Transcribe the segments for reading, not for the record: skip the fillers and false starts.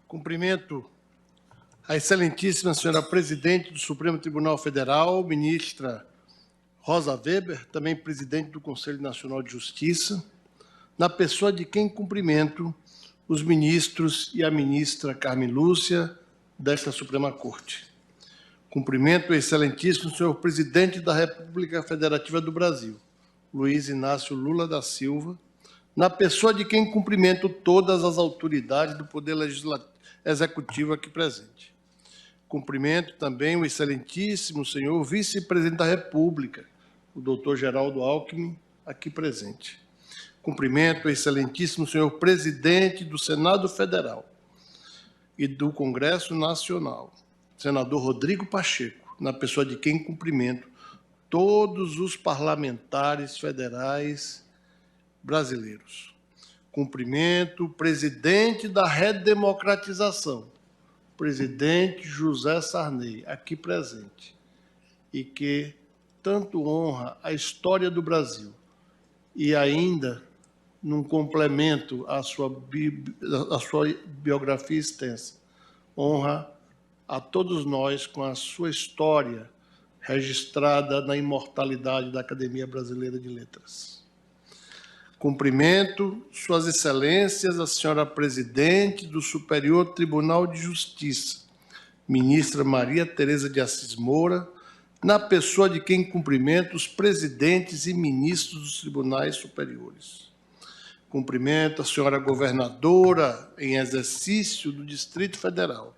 Cumprimento a excelentíssima senhora presidente do Supremo Tribunal Federal, ministra Rosa Weber, também presidente do Conselho Nacional de Justiça, na pessoa de quem cumprimento os ministros e a ministra Carmen Lúcia desta Suprema Corte. Cumprimento o excelentíssimo senhor presidente da República Federativa do Brasil, Luiz Inácio Lula da Silva, na pessoa de quem cumprimento todas as autoridades do Poder Executivo aqui presente. Cumprimento também o excelentíssimo senhor vice-presidente da República, o doutor Geraldo Alckmin, aqui presente. Cumprimento o excelentíssimo senhor presidente do Senado Federal e do Congresso Nacional, senador Rodrigo Pacheco, na pessoa de quem cumprimento todos os parlamentares federais brasileiros. Cumprimento o presidente da redemocratização, presidente José Sarney, aqui presente, e que tanto honra a história do Brasil e ainda, num complemento à sua biografia extensa, honra a todos nós com a sua história registrada na imortalidade da Academia Brasileira de Letras. Cumprimento Suas Excelências, a senhora presidente do Superior Tribunal de Justiça, ministra Maria Tereza de Assis Moura, na pessoa de quem cumprimento os presidentes e ministros dos tribunais superiores. Cumprimento a senhora governadora em exercício do Distrito Federal,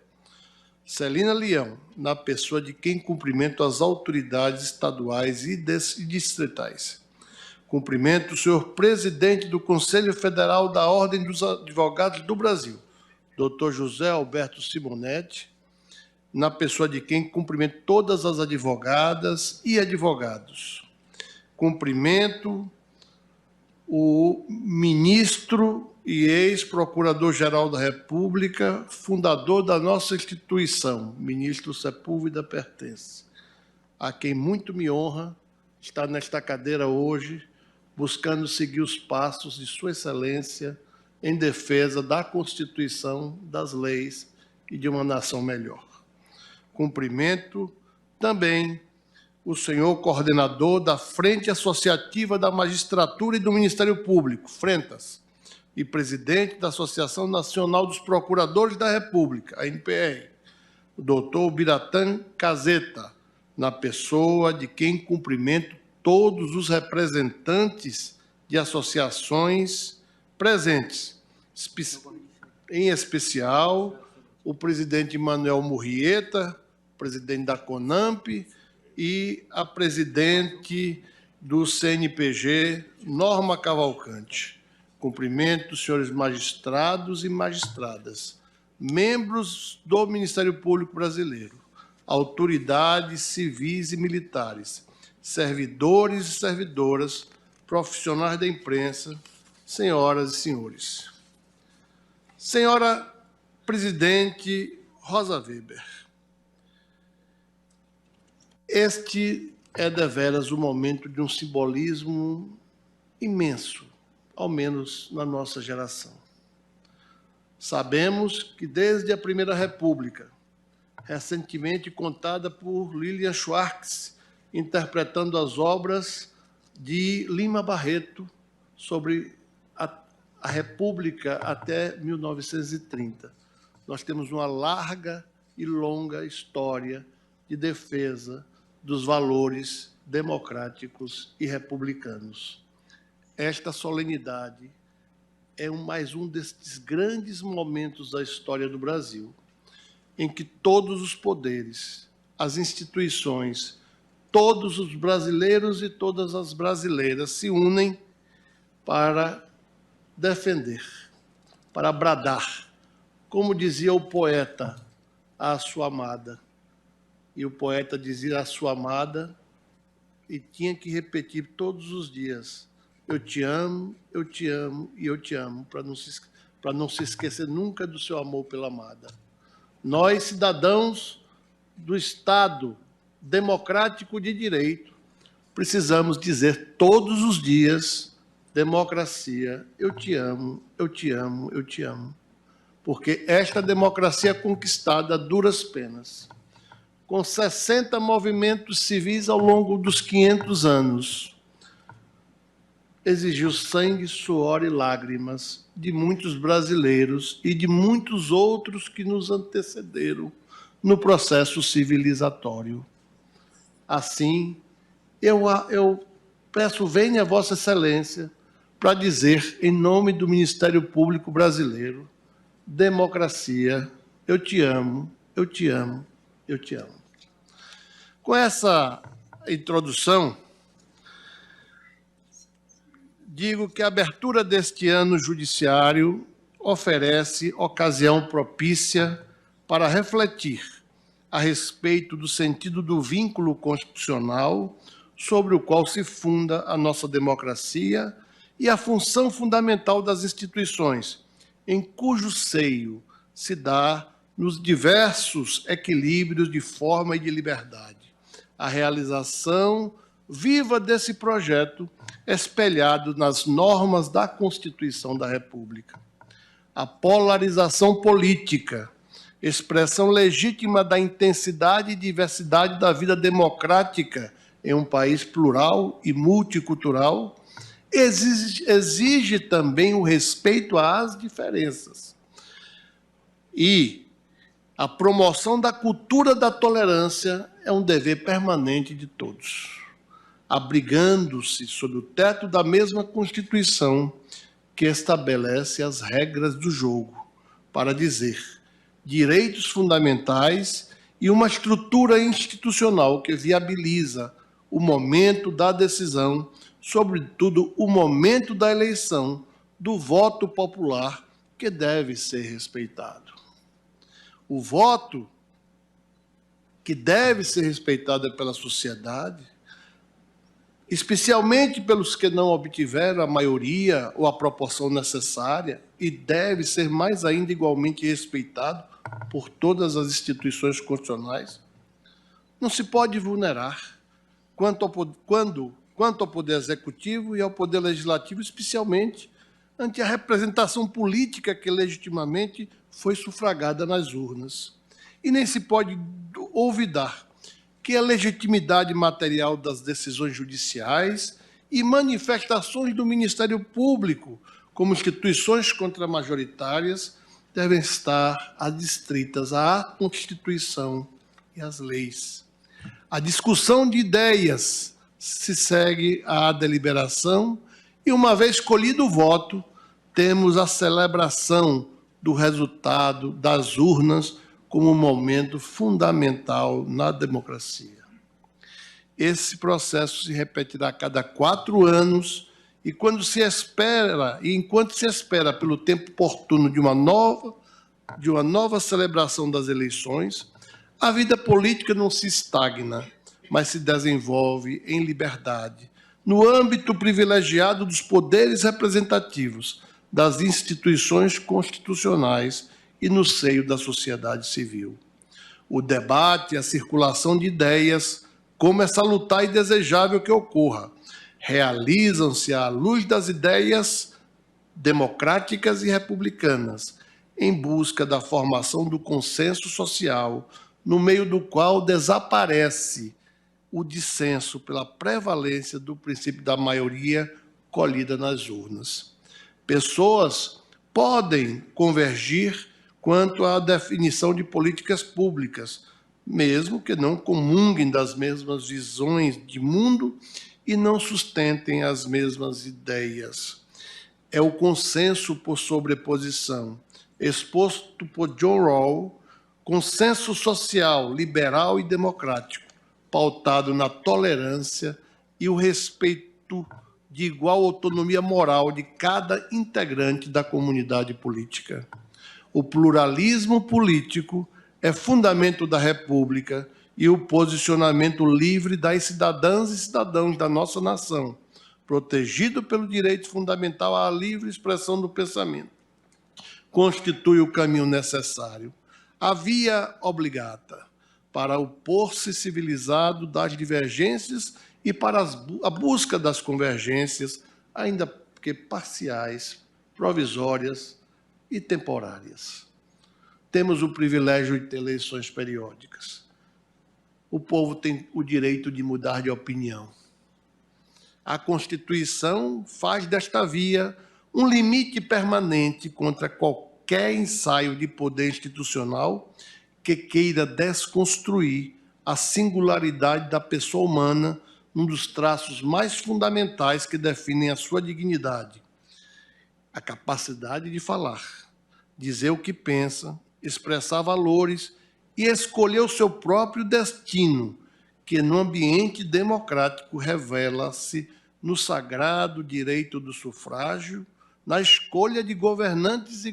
Celina Leão, na pessoa de quem cumprimento as autoridades estaduais e distritais. Cumprimento o senhor presidente do Conselho Federal da Ordem dos Advogados do Brasil, doutor José Alberto Simonetti, na pessoa de quem cumprimento todas as advogadas e advogados. Cumprimento o ministro e ex-procurador-geral da República, fundador da nossa instituição, ministro Sepúlveda Pertence, a quem muito me honra estar nesta cadeira hoje, buscando seguir os passos de Sua Excelência em defesa da Constituição, das leis e de uma nação melhor. Cumprimento também o senhor coordenador da Frente Associativa da Magistratura e do Ministério Público, Frentas, e presidente da Associação Nacional dos Procuradores da República, a NPR, o doutor Biratã Caseta, na pessoa de quem cumprimento todos os representantes de associações presentes, em especial o presidente Manuel Murrieta, presidente da CONAMP, e a presidente do CNPG, Norma Cavalcante. Cumprimento os senhores magistrados e magistradas, membros do Ministério Público Brasileiro, autoridades civis e militares, servidores e servidoras, profissionais da imprensa, senhoras e senhores. Senhora presidente Rosa Weber, este é deveras o momento de um simbolismo imenso, ao menos na nossa geração. Sabemos que desde a Primeira República, recentemente contada por Lilian Schwartz, interpretando as obras de Lima Barreto sobre a República até 1930. Nós temos uma larga e longa história de defesa dos valores democráticos e republicanos. Esta solenidade é mais um destes grandes momentos da história do Brasil, em que todos os poderes, as instituições, todos os brasileiros e todas as brasileiras se unem para defender, para bradar, como dizia o poeta à sua amada. E o poeta dizia à sua amada e tinha que repetir todos os dias: eu te amo e eu te amo, para não se esquecer nunca do seu amor pela amada. Nós, cidadãos do Estado democrático de direito, precisamos dizer todos os dias: democracia, eu te amo, eu te amo, eu te amo. porque esta democracia conquistada a duras penas, com 60 movimentos civis ao longo dos 500 anos, exigiu sangue, suor e lágrimas de muitos brasileiros e de muitos outros que nos antecederam no processo civilizatório. Assim, eu peço, venha Vossa Excelência para dizer, em nome do Ministério Público Brasileiro, democracia, eu te amo, eu te amo, eu te amo. Com essa introdução, digo que a abertura deste ano judiciário oferece ocasião propícia para refletir a respeito do sentido do vínculo constitucional sobre o qual se funda a nossa democracia e a função fundamental das instituições, em cujo seio se dá nos diversos equilíbrios de forma e de liberdade a realização viva desse projeto espelhado nas normas da Constituição da República. A polarização política, expressão legítima da intensidade e diversidade da vida democrática em um país plural e multicultural, exige também o respeito às diferenças e a promoção da cultura da tolerância é um dever permanente de todos, abrigando-se sob o teto da mesma Constituição que estabelece as regras do jogo, para dizer, direitos fundamentais e uma estrutura institucional que viabiliza o momento da decisão, sobretudo o momento da eleição, do voto popular, que deve ser respeitado. O voto, que deve ser respeitado pela sociedade, especialmente pelos que não obtiveram a maioria ou a proporção necessária, e deve ser mais ainda igualmente respeitado por todas as instituições constitucionais, não se pode vulnerar quanto ao Poder Executivo e ao Poder Legislativo, especialmente ante a representação política que legitimamente foi sufragada nas urnas. E nem se pode olvidar que a legitimidade material das decisões judiciais e manifestações do Ministério Público como instituições contramajoritárias devem estar adstritas à Constituição e às leis. A discussão de ideias se segue à deliberação e, uma vez escolhido o voto, temos a celebração do resultado das urnas como um momento fundamental na democracia. Esse processo se repetirá a cada 4 anos e enquanto se espera pelo tempo oportuno de uma nova celebração das eleições, a vida política não se estagna, mas se desenvolve em liberdade, no âmbito privilegiado dos poderes representativos, das instituições constitucionais e no seio da sociedade civil. O debate e a circulação de ideias, como é salutar e desejável que ocorra, realizam-se à luz das ideias democráticas e republicanas, em busca da formação do consenso social, no meio do qual desaparece o dissenso pela prevalência do princípio da maioria colhida nas urnas. Pessoas podem convergir quanto à definição de políticas públicas, mesmo que não comunguem das mesmas visões de mundo e não sustentem as mesmas ideias. É o consenso por sobreposição, exposto por John Rawls, consenso social, liberal e democrático, pautado na tolerância e o respeito de igual autonomia moral de cada integrante da comunidade política. O pluralismo político é fundamento da República e o posicionamento livre das cidadãs e cidadãos da nossa nação, protegido pelo direito fundamental à livre expressão do pensamento, constitui o caminho necessário, a via obligata para o pôr-se civilizado das divergências e para a busca das convergências, ainda que parciais, provisórias e temporárias. temos o privilégio de ter eleições periódicas. O povo tem o direito de mudar de opinião. A Constituição faz desta via um limite permanente contra qualquer ensaio de poder institucional que queira desconstruir a singularidade da pessoa humana, um dos traços mais fundamentais que definem a sua dignidade. A capacidade de falar, dizer o que pensa, expressar valores e escolher o seu próprio destino, que no ambiente democrático revela-se no sagrado direito do sufrágio, na escolha de governantes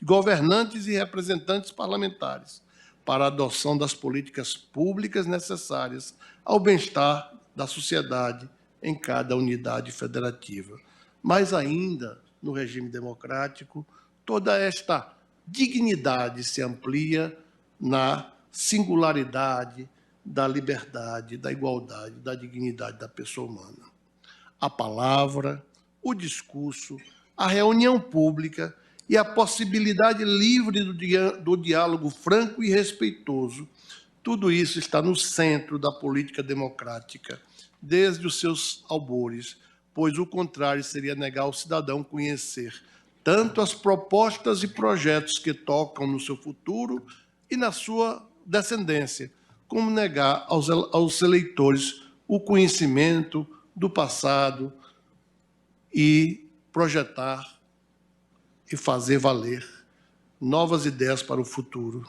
governantes e representantes parlamentares, para a adoção das políticas públicas necessárias ao bem-estar da sociedade em cada unidade federativa. Mas ainda, no regime democrático, toda esta dignidade se amplia na singularidade da liberdade, da igualdade, da dignidade da pessoa humana. A palavra, o discurso, a reunião pública e a possibilidade livre do diálogo franco e respeitoso, tudo isso está no centro da política democrática, desde os seus albores, pois o contrário seria negar ao cidadão conhecer tanto as propostas e projetos que tocam no seu futuro e na sua descendência, como negar aos eleitores o conhecimento do passado e projetar e fazer valer novas ideias para o futuro,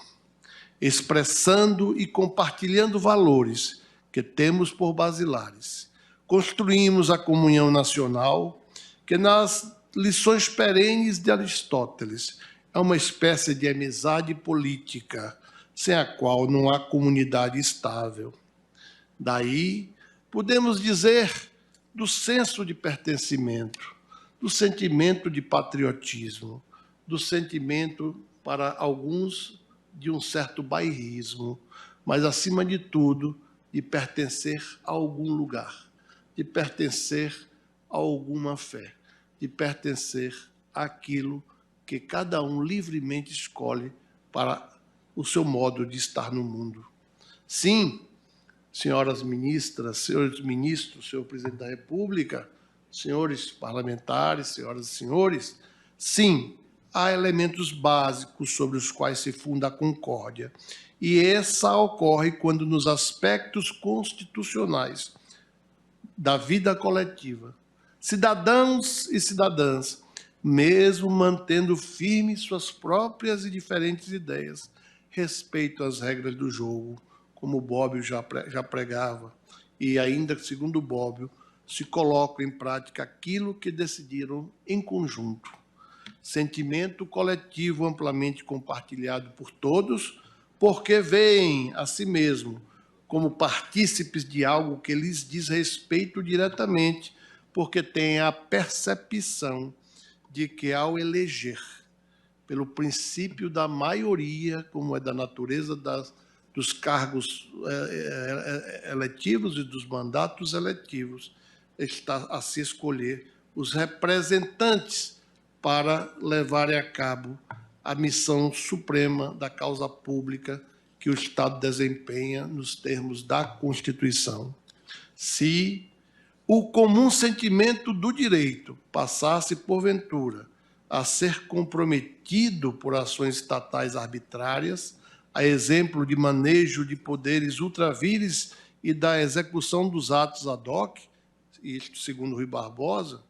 expressando e compartilhando valores que temos por basilares. Construímos a comunhão nacional, que nas lições perenes de Aristóteles é uma espécie de amizade política, sem a qual não há comunidade estável. Daí, podemos dizer do senso de pertencimento, do sentimento de patriotismo, do sentimento, para alguns, de um certo bairrismo, mas, acima de tudo, de pertencer a algum lugar, de pertencer a alguma fé, de pertencer àquilo que cada um livremente escolhe para o seu modo de estar no mundo. Sim, senhoras ministras, senhores ministros, senhor presidente da República, senhores parlamentares, senhoras e senhores, sim, há elementos básicos sobre os quais se funda a concórdia, e essa ocorre quando, nos aspectos constitucionais da vida coletiva, cidadãos e cidadãs, mesmo mantendo firmes suas próprias e diferentes ideias, respeito às regras do jogo, como Bobbio já pregava, e ainda, segundo Bobbio, se colocam em prática aquilo que decidiram em conjunto. Sentimento coletivo amplamente compartilhado por todos, porque veem a si mesmo como partícipes de algo que lhes diz respeito diretamente, porque têm a percepção de que, ao eleger, pelo princípio da maioria, como é da natureza dos cargos eletivos e dos mandatos eletivos, está a se escolher os representantes para levarem a cabo a missão suprema da causa pública que o Estado desempenha nos termos da Constituição. Se o comum sentimento do direito passasse, porventura, a ser comprometido por ações estatais arbitrárias, a exemplo de manejo de poderes ultravires e da execução dos atos ad hoc, isto segundo Rui Barbosa,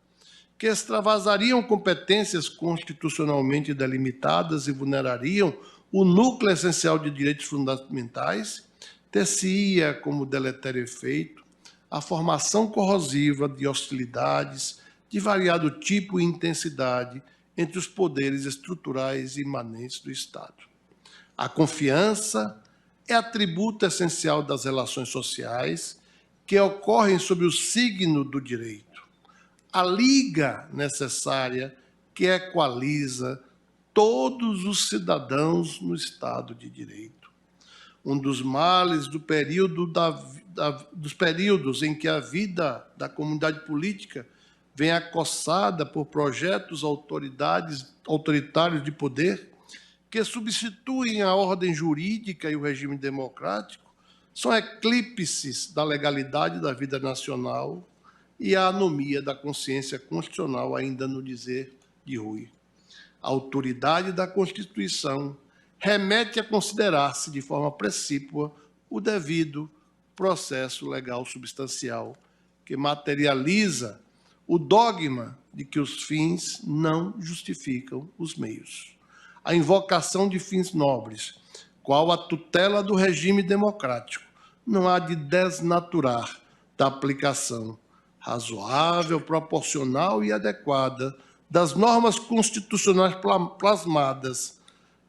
que extravasariam competências constitucionalmente delimitadas e vulnerariam o núcleo essencial de direitos fundamentais, ter-se-ia como deletério efeito a formação corrosiva de hostilidades de variado tipo e intensidade entre os poderes estruturais e imanentes do Estado. A confiança é atributo essencial das relações sociais que ocorrem sob o signo do direito. A liga necessária que equaliza todos os cidadãos no Estado de Direito. Um dos males do período dos períodos em que a vida da comunidade política vem acossada por projetos autoritários de poder, que substituem a ordem jurídica e o regime democrático são eclipses da legalidade da vida nacional e a anomia da consciência constitucional, ainda no dizer de Rui. A autoridade da Constituição remete a considerar-se de forma precípua o devido processo legal substancial, que materializa o dogma de que os fins não justificam os meios. A invocação de fins nobres, qual a tutela do regime democrático, não há de desnaturar da aplicação razoável, proporcional e adequada das normas constitucionais plasmadas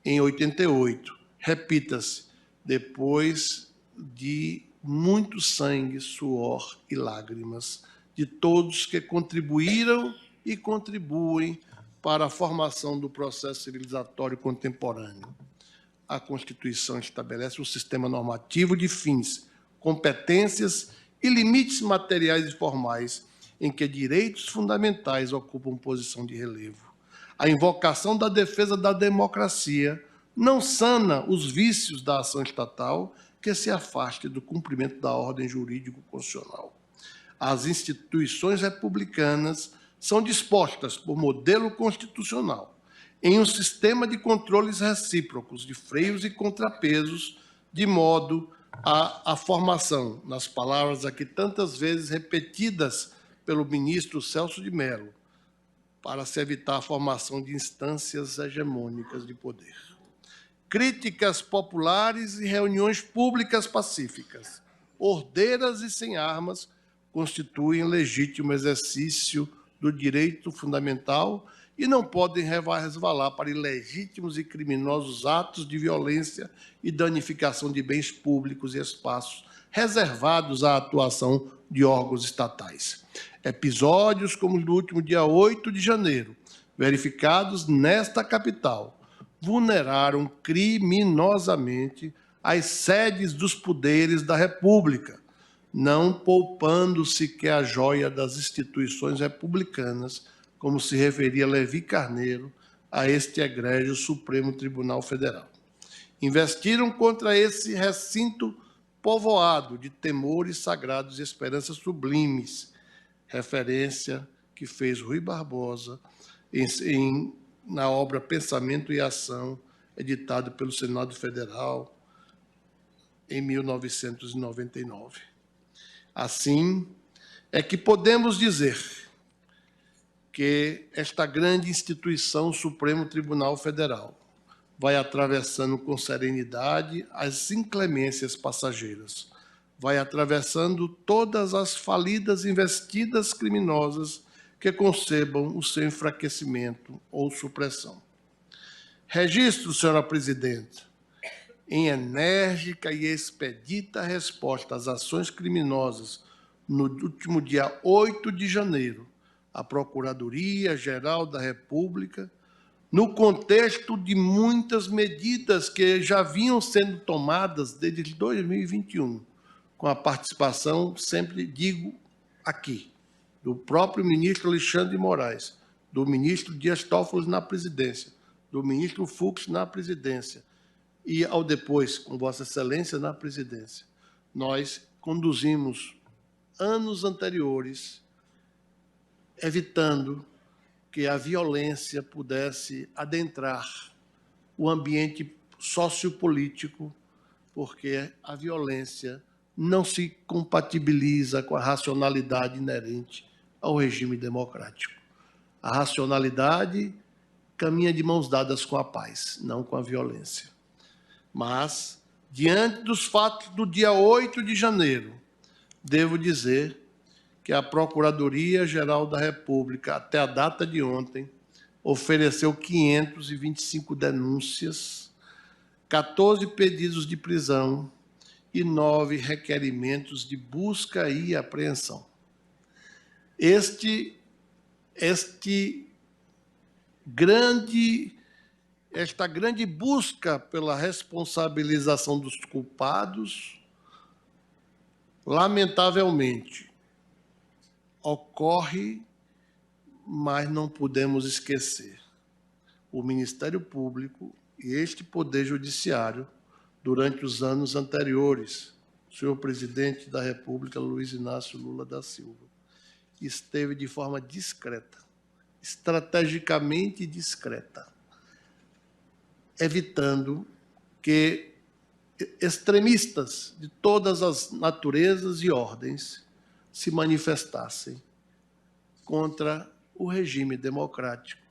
em 88. Repita-se, depois de muito sangue, suor e lágrimas de todos que contribuíram e contribuem para a formação do processo civilizatório contemporâneo. A Constituição estabelece um sistema normativo de fins, competências e limites materiais e formais em que direitos fundamentais ocupam posição de relevo. A invocação da defesa da democracia não sana os vícios da ação estatal que se afaste do cumprimento da ordem jurídico-constitucional. As instituições republicanas são dispostas por modelo constitucional em um sistema de controles recíprocos, de freios e contrapesos, de modo a formação, nas palavras aqui tantas vezes repetidas pelo ministro Celso de Mello, para se evitar a formação de instâncias hegemônicas de poder. Críticas populares e reuniões públicas pacíficas, ordeiras e sem armas, constituem legítimo exercício do direito fundamental e não podem resvalar para ilegítimos e criminosos atos de violência e danificação de bens públicos e espaços reservados à atuação de órgãos estatais. Episódios como o do último dia 8 de janeiro, verificados nesta capital, vulneraram criminosamente as sedes dos poderes da República, não poupando sequer a joia das instituições republicanas, como se referia Levi Carneiro a este egrégio Supremo Tribunal Federal. Investiram contra esse recinto povoado de temores sagrados e esperanças sublimes, referência que fez Rui Barbosa na obra Pensamento e Ação, editado pelo Senado Federal em 1999. Assim, é que podemos dizer que esta grande instituição, o Supremo Tribunal Federal, vai atravessando com serenidade as inclemências passageiras, vai atravessando todas as falidas investidas criminosas que concebam o seu enfraquecimento ou supressão. Registro, senhora presidente, em enérgica e expedita resposta às ações criminosas, no último dia 8 de janeiro, a Procuradoria-Geral da República, no contexto de muitas medidas que já vinham sendo tomadas desde 2021, com a participação, sempre digo aqui, do próprio ministro Alexandre de Moraes, do ministro Dias Toffoli na presidência, do ministro Fux na presidência, e ao depois, com Vossa Excelência na presidência, nós conduzimos anos anteriores, evitando que a violência pudesse adentrar o ambiente sociopolítico, porque a violência não se compatibiliza com a racionalidade inerente ao regime democrático. A racionalidade caminha de mãos dadas com a paz, não com a violência. Mas, diante dos fatos do dia 8 de janeiro, devo dizer que a Procuradoria-Geral da República, até a data de ontem, ofereceu 525 denúncias, 14 pedidos de prisão e 9 requerimentos de busca e apreensão. Esta grande busca pela responsabilização dos culpados, lamentavelmente, ocorre, mas não podemos esquecer. O Ministério Público e este Poder Judiciário durante os anos anteriores. O senhor presidente da República, Luiz Inácio Lula da Silva, esteve de forma discreta, estrategicamente discreta, evitando que extremistas de todas as naturezas e ordens se manifestassem contra o regime democrático.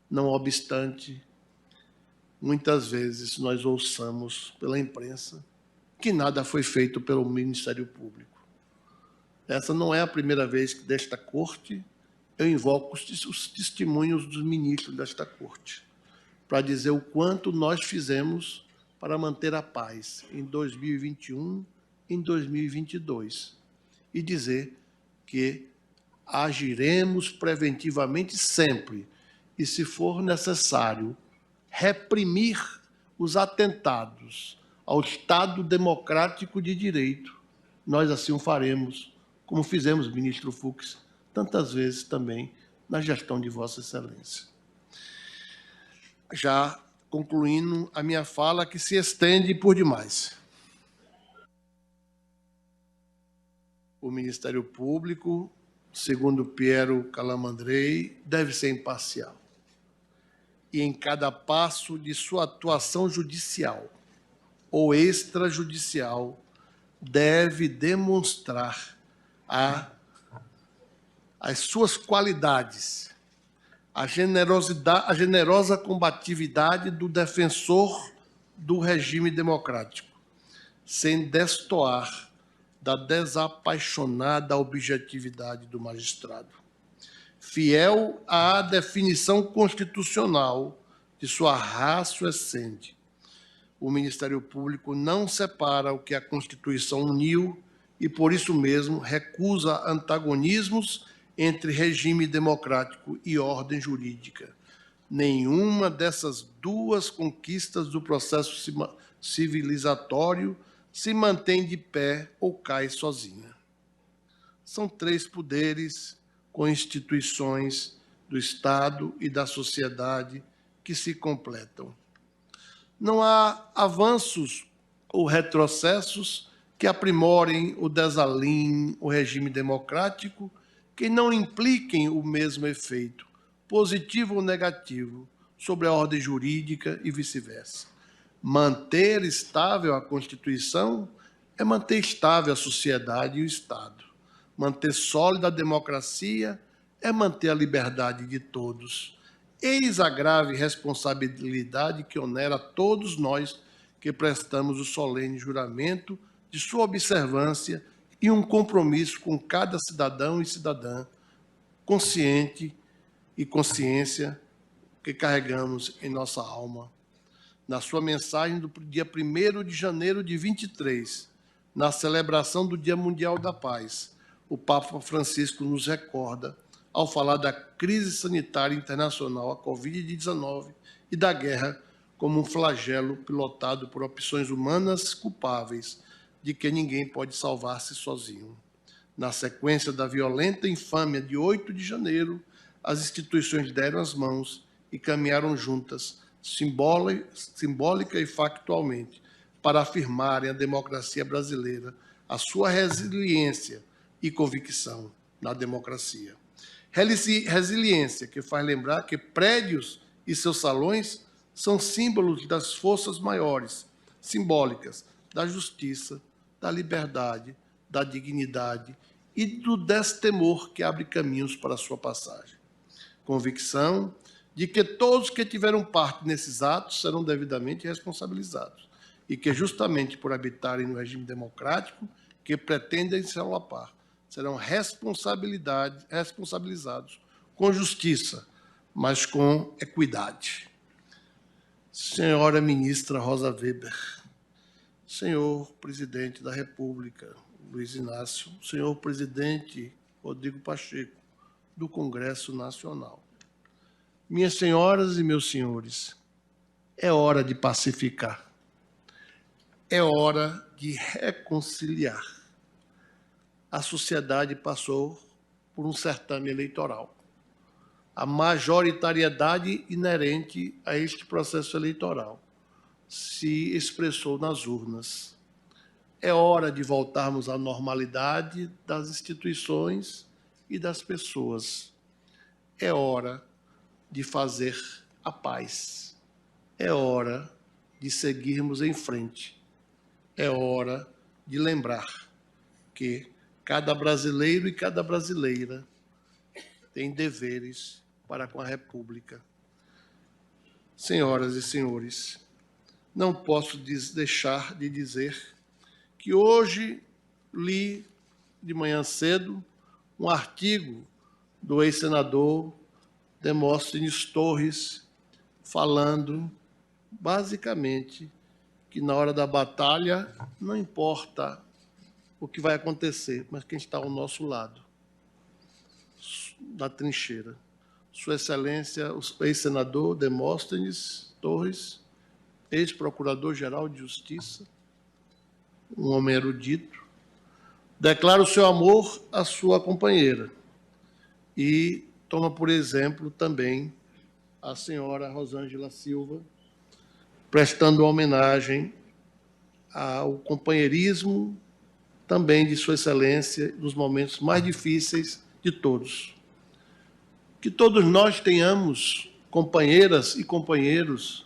Não obstante, muitas vezes nós ouçamos pela imprensa que nada foi feito pelo Ministério Público. Essa não é a primeira vez que desta corte eu invoco os testemunhos dos ministros desta corte para dizer o quanto nós fizemos para manter a paz em 2021 e em 2022 e dizer que agiremos preventivamente sempre e, se for necessário, reprimir os atentados ao Estado democrático de direito, nós assim o faremos, como fizemos, ministro Fux, tantas vezes também na gestão de Vossa Excelência. Já concluindo a minha fala, que se estende por demais. O Ministério Público, segundo Piero Calamandrei, deve ser imparcial. E em cada passo de sua atuação judicial ou extrajudicial, deve demonstrar as suas qualidades, a generosa combatividade do defensor do regime democrático, sem destoar da desapaixonada objetividade do magistrado. Fiel à definição constitucional de sua ratio essende, o Ministério Público não separa o que a Constituição uniu e, por isso mesmo, recusa antagonismos entre regime democrático e ordem jurídica. Nenhuma dessas duas conquistas do processo civilizatório se mantém de pé ou cai sozinha. São três poderes com instituições do Estado e da sociedade que se completam. Não há avanços ou retrocessos que aprimorem ou desalinhem o regime democrático que não impliquem o mesmo efeito, positivo ou negativo, sobre a ordem jurídica e vice-versa. Manter estável a Constituição é manter estável a sociedade e o Estado. Manter sólida a democracia é manter a liberdade de todos. Eis a grave responsabilidade que onera a todos nós que prestamos o solene juramento de sua observância e um compromisso com cada cidadão e cidadã consciente e consciência que carregamos em nossa alma. Na sua mensagem do dia 1º de janeiro de 23, na celebração do Dia Mundial da Paz, o Papa Francisco nos recorda, ao falar da crise sanitária internacional, a Covid-19, e da guerra como um flagelo pilotado por opções humanas culpáveis, de que ninguém pode salvar-se sozinho. Na sequência da violenta infâmia de 8 de janeiro, as instituições deram as mãos e caminharam juntas, simbólica e factualmente, para afirmarem a democracia brasileira, a sua resiliência e convicção na democracia. Resiliência que faz lembrar que prédios e seus salões são símbolos das forças maiores, simbólicas, da justiça, da liberdade, da dignidade e do destemor que abre caminhos para a sua passagem. Convicção de que todos que tiveram parte nesses atos serão devidamente responsabilizados e que, justamente por habitarem no regime democrático que pretendem se alapar, serão responsabilizados com justiça, mas com equidade. Senhora ministra Rosa Weber, senhor presidente da República, Luiz Inácio, senhor presidente Rodrigo Pacheco, do Congresso Nacional. Minhas senhoras e meus senhores, é hora de pacificar, é hora de reconciliar. A sociedade passou por um certame eleitoral. A majoritariedade inerente a este processo eleitoral se expressou nas urnas. É hora de voltarmos à normalidade das instituições e das pessoas. É hora de fazer a paz. É hora de seguirmos em frente. É hora de lembrar que cada brasileiro e cada brasileira tem deveres para com a República. Senhoras e senhores, não posso deixar de dizer que hoje li de manhã cedo um artigo do ex-senador Demóstenes Torres falando, basicamente, que na hora da batalha não importa o que vai acontecer, mas quem está ao nosso lado, da trincheira. Sua Excelência, o ex-senador Demóstenes Torres, ex-procurador-geral de Justiça, um homem erudito, declara o seu amor à sua companheira e toma por exemplo também a senhora Rosângela Silva, prestando homenagem ao companheirismo também de Sua Excelência nos momentos mais difíceis de todos. Que todos nós tenhamos companheiras e companheiros,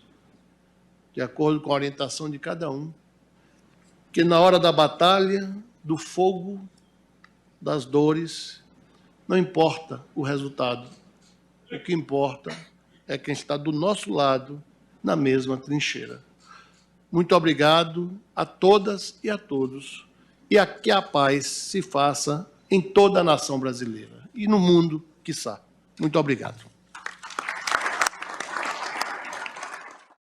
de acordo com a orientação de cada um, que na hora da batalha, do fogo, das dores, não importa o resultado. O que importa é quem está do nosso lado, na mesma trincheira. Muito obrigado a todas e a todos, e que a paz se faça em toda a nação brasileira e no mundo, quiçá. Muito obrigado.